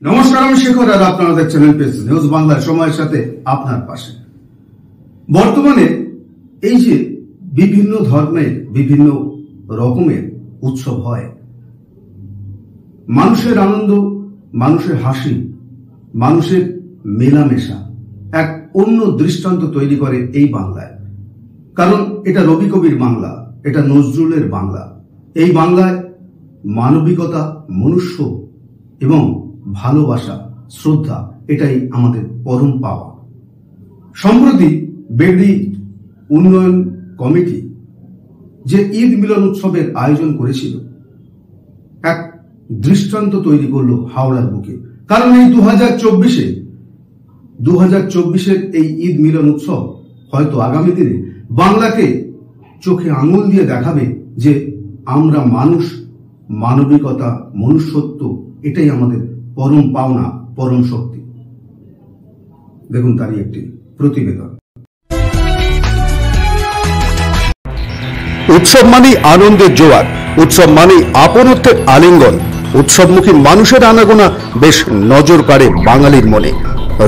নমস্কার, আমি শেখর আর আপনারা দেখছেন এমপিএস নিউজ বাংলা, সময়ের সাথে আপনার পাশে। বর্তমানে এই যে বিভিন্ন ধর্মের বিভিন্ন রকমের উৎসব হয়, মানুষের আনন্দ, মানুষের হাসি, মানুষের মেলামেশা এক অন্য দৃষ্টান্ত তৈরি করে এই বাংলায়। কারণ এটা রবি কবির বাংলা, এটা নজরুলের বাংলা। এই বাংলায় মানবিকতা, মনুষ্য এবং ভালোবাসা, শ্রদ্ধা এটাই আমাদের পরম পাওয়া। সম্প্রতি বেগড়ি উন্নয়ন কমিটি যে ঈদ মিলন উৎসবের আয়োজন করেছিল, এক দৃষ্টান্ত তৈরি করলো হাওড়ার বুকে। কারণ এই 2024-এর এই ঈদ মিলন উৎসব হয়তো আগামী দিনে বাংলাকে চোখে আঙুল দিয়ে দেখাবে যে আমরা মানুষ, মানবিকতা, মনুষ্যত্ব এটাই আমাদের পরম পাওনা, পরম শক্তি। দেখুন তারই একটি প্রতিবেদন। উৎসব মানেই আনন্দের জোয়ার, উৎসব মানেই আপনত্বের আলিঙ্গন। উৎসবমুখী মানুষের আনাগোনা বেশ নজর কাড়ে বাঙালির মনে।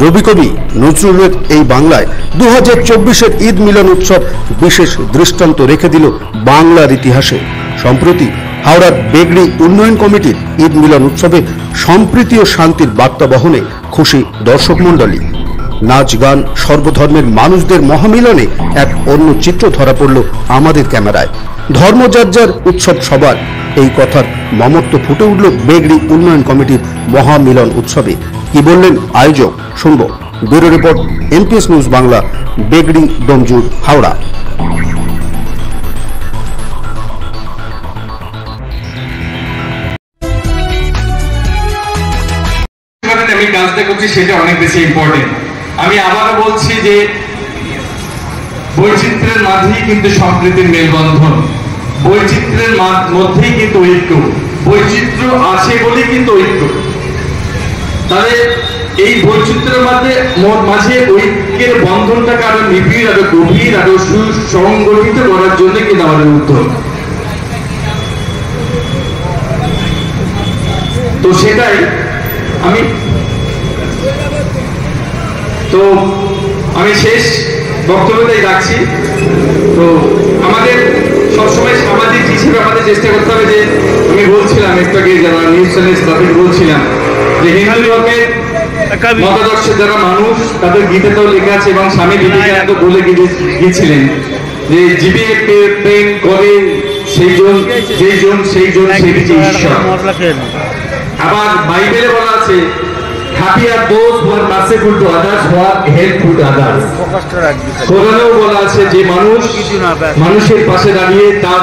রবি কবি নজরুলের এই বাংলায় 2024-এর ঈদ মিলন উৎসব বিশেষ দৃষ্টান্ত রেখে দিল বাংলার ইতিহাসে। সম্প্রতি হাওড়ার বেগড়ি উন্নয়ন কমিটির ঈদ মিলন উৎসবে সম্প্রীতি ও শান্তির বার্তা বহনে খুশি দর্শক মণ্ডলী। নাচ গান, সর্বধর্মের মানুষদের মহামিলনে এক অন্য চিত্র ধরা পড়ল আমাদের ক্যামেরায়। ধর্ম যার যার, উৎসব সবার, এই কথার মমত্ব ফুটে উঠল বেগড়ি উন্নয়ন কমিটির মহামিলন উৎসবে। কি বললেন আয়োজক শুনব। Bureau report, MPS news Bangla, Begri, Domjur, Howrah. আমি কাজটা করছি সেটা অনেক বেশি ইম্পর্টেন্ট। আমি আবারও বলছি যে বৈচিত্র্যের মাঝেই কিন্তু সম্প্রীতির মেলবন্ধন, বৈচিত্র্যের মধ্যেই কিন্তু ঐক্য, বৈচিত্র্য আছে বলেই কিন্তু ঐক্য। তাহলে এই বৈচিত্র্যের মাঝে ঐক্যের বন্ধনটাকে আরো নিবিড়, আরো গভীর, আরো সুসংগঠিত করার জন্য কিন্তু আমাদের উদ্যোগ। তো সেটাই আমি শেষ বক্তব্যটাই রাখছি। তো আমাদের সবসময় সামাজিক হিসেবে আমাদের চেষ্টা করতে হবে যে, আমি বলছিলাম একটু আগে, যারা নিউজ চ্যানেল স্টাফের বলছিলাম যে হিন্দু ধর্মের মতাদর্শের যারা মানুষ, তাদের গীতাতেও লেখা আছে এবং স্বামী বিবেকানন্দ বলে গিয়েছিলেন যে জীবে প্রেম করে সেই জন সেই ঈশ্বর। আবার বাইবেলে বলা আছে, happy are those who are merciful to others, who are helpful to others. কোরআনেও বলা আছে যে মানুষের পাশে দাঁড়িয়ে তার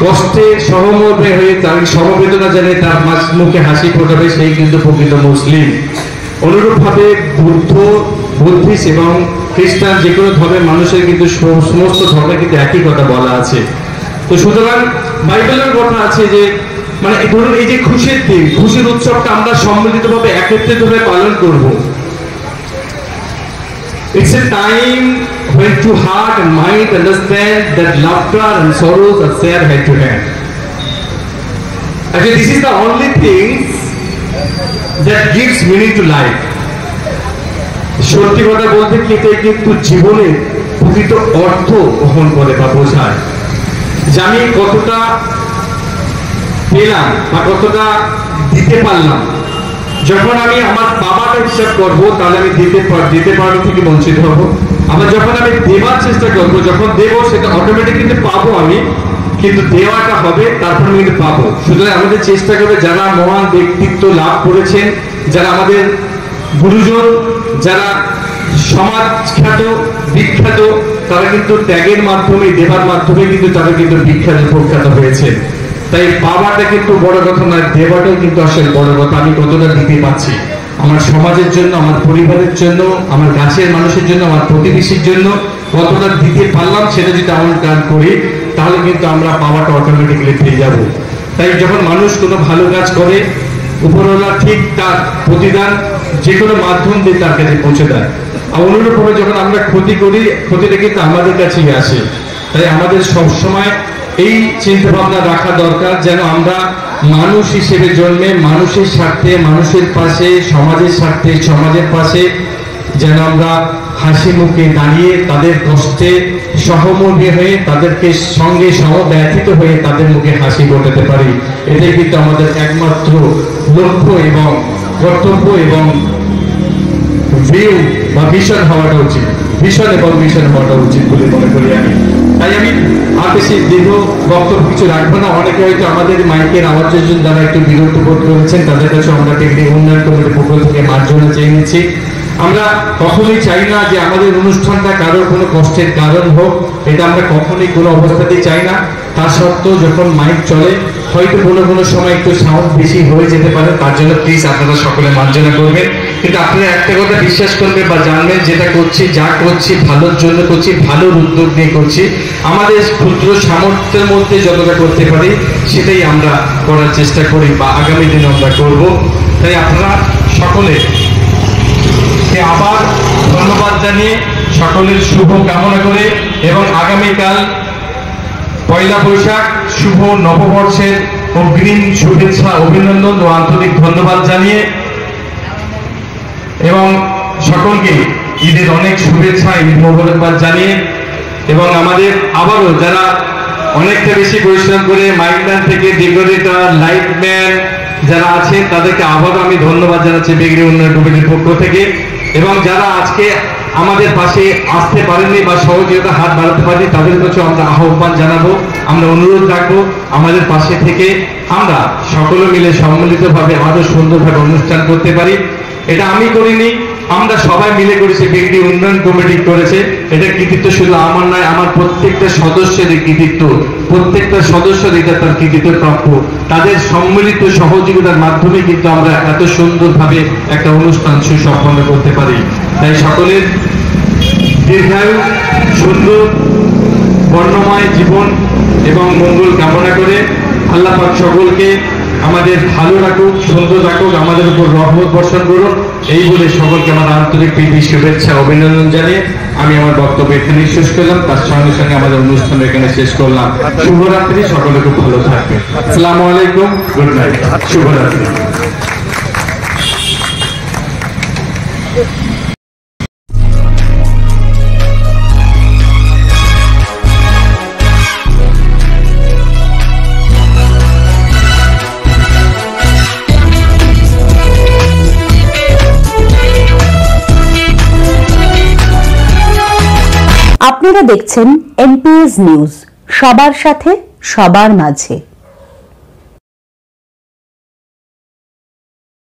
কষ্টে সহমর্মে হয়ে তার সমবেদনা জানিয়ে তার মুখে হাসি ফোটাবে, সেই কিন্তু প্রকৃত মুসলিম। অনুরূপভাবে বুদ্ধিস্ট এবং খ্রিস্টান যে কোনো ধর্মের মানুষের কিন্তু সমস্ত ধর্মে কিন্তু একই কথা বলা আছে। তো সুতরাং বাইবেলের কথা আছে যে, মানে ধরুন এই যে খুশির দিন, খুশির উৎসবটা আমরা সম্মিলিতভাবে একত্রিতভাবে পালন করব। It's a time when to heart and mind understand that laughter and sorrows are shared hand to hand. Actually, this is the only thing that gives meaning to life. সত্যি কথা বলতে কিন্তু জীবনে প্রকৃত অর্থ বহন করে বা বোঝায় যে আমি কতটা পেলাম বা কতটা দিতে পারলাম। যখন আমি আমার বাবাকে হিসাব করবো, তাহলে আমি দিতে পারবো থেকে বঞ্চিত হব। আবার যখন আমি দেওয়ার চেষ্টা করবো, যখন দেবো সেটা অটোমেটিক কিন্তু পাবো আমি, কিন্তু দেওয়াটা হবে, তারপর আমি কিন্তু পাবো। সুতরাং আমাদের চেষ্টা করবে, যারা মহান ব্যক্তিত্ব লাভ করেছেন, যারা আমাদের গুরুজন, যারা সমাজ খ্যাত বিখ্যাত, তারা কিন্তু ত্যাগের মাধ্যমে, দেবার মাধ্যমে কিন্তু তারা কিন্তু বিখ্যাত প্রখ্যাত হয়েছে। তাই পাওয়াটা কিন্তু বড় কথা নয়, দেওয়াটাই কিন্তু আসলে বড় কথা। আমি কতটা দিতে পারছি আমার সমাজের জন্য, আমার পরিবারের জন্য, আমার কাছের মানুষের জন্য, আমার প্রতিবেশীর জন্য কতটা দিতে পারলাম, সেটা যদি আমরা কাজ করি, তাহলে কিন্তু আমরা পাওয়াটা অটোমেটিক্যালি পেয়ে যাব। তাই যখন মানুষ কোনো ভালো কাজ করে, উপরওয়ালা ঠিক তার প্রতিদান যে কোনো মাধ্যম দিয়ে তার কাছে পৌঁছে দেয়। আর অনুরূপভাবে যখন আমরা ক্ষতি করি, ক্ষতিটা কিন্তু আমাদের কাছেই আসে। তাই আমাদের সবসময় এই চিন্তা ভাবনা রাখা দরকার, যেন আমরা মানুষ হিসেবে জন্মে মানুষের স্বার্থে, মানুষের পাশে, সমাজের স্বার্থে, সমাজের পাশে যেন আমরা হাসি মুখে দাঁড়িয়ে তাদের কষ্টে সহমর্মী হয়ে তাদেরকে সঙ্গে সমব্যথিত হয়ে তাদের মুখে হাসি ফোটাতে পারি। এটাই কিন্তু আমাদের একমাত্র লক্ষ্য এবং কর্তব্য এবং ভিউ বা মিশন হওয়াটা উচিত, মিশন এবং মিশন হওয়াটা উচিত বলে মনে করি আমি। তাই আমি আর বেশি দীর্ঘ বক্তব্য কিছু রাখবো না। অনেকে হয়তো আমাদের মাইকের আওয়াজের জন্য যারা একটু বিরক্ত বোধ করেছেন তাদের কাছে আমরা টেকনিক উন্নয়ন কমিটির পক্ষ থেকে মার্জনা চেয়ে নিচ্ছি। আমরা কখনোই চাই না যে আমাদের অনুষ্ঠানটা কারোর কোনো কষ্টের কারণ হোক, এটা আমরা কখনোই কোনো অবস্থাতেই চাই না। তা সত্ত্বেও যখন মাইক চলে হয়তো কোনো সময় একটু সাউন্ড বেশি হয়ে যেতে পারে, তার জন্য প্লিজ আপনারা সকলে মার্জনা করবেন। কিন্তু আপনারা একটা কথা বিশ্বাস করবেন বা জানবেন, যেটা করছি, যা করছি ভালোর জন্য করছি, ভালোর উদ্যোগ নিয়ে করছি। আমাদের ক্ষুদ্র সামর্থ্যের মধ্যে যতটা করতে পারি সেটাই আমরা করার চেষ্টা করি বা আগামী দিনে আমরা করব। তাই আপনারা সকলে আবার ধন্যবাদ জানিয়ে সকলের শুভ কামনা করে এবং আগামীকাল পয়লা বৈশাখ শুভ নববর্ষের অগ্রিম শুভেচ্ছা, অভিনন্দন ও আন্তরিক ধন্যবাদ জানিয়ে এবং সকলকে ঈদের অনেক শুভেচ্ছা, ঈদ মোবারকবাদ জানিয়ে এবং আমাদের আবারও যারা অনেকটা বেশি পরিশ্রম করে মাইকম্যান থেকে ডেকোরেটর, লাইটম্যান যারা আছেন তাদেরকে আবারও আমি ধন্যবাদ জানাচ্ছি বেগড়ি উন্নয়ন কমিটির পক্ষ থেকে। এবং যারা আজকে আমাদের পাশে আসতে পারেননি বা সহযোগিতা হাত বাড়াতে পারেনি তাদের কাছে আমরা আহ্বান জানাবো, আমরা অনুরোধ রাখবো আমাদের পাশে থেকে আমরা সকলে মিলে সম্মিলিতভাবে আরো সুন্দরভাবে অনুষ্ঠান করতে পারি। এটা আমি করিনি, আমরা সবাই মিলে করেছি, বেগড়ি উন্নয়ন কমিটি করেছে। এটা কৃতিত্ব শুধু আমার নয়, আমার প্রত্যেকটা সদস্যের কৃতিত্ব, প্রত্যেকটা সদস্যের এটা তার কৃতিত্ব প্রাপ্য। তাদের সম্মিলিত সহযোগিতার মাধ্যমে কিন্তু আমরা এত সুন্দরভাবে একটা অনুষ্ঠান সুসম্পন্ন করতে পারি। তাই সকলের দীর্ঘায়ু, সুন্দর বর্ণময় জীবন এবং মঙ্গল কামনা করে আল্লাহ পাক সকলকে আমাদের ভালো রাখুক, সুন্দর রাখুক, আমাদের উপর রহমত বর্ষণ করুন। এই বলে সকলকে আমার আন্তরিক প্রীতি, শুভেচ্ছা, অভিনন্দন জানিয়ে আমি আমার বক্তব্য এখানে শেষ করলাম। তার সঙ্গে সঙ্গে আমাদের অনুষ্ঠান এখানে শেষ করলাম। শুভরাত্রি, সকলে খুব ভালো থাকবে। আসসালামু আলাইকুম, গুড নাইট, শুভরাত্রি। আপনারা দেখছেন এনপিএস নিউজ, সবার সাথে সবার মাঝে।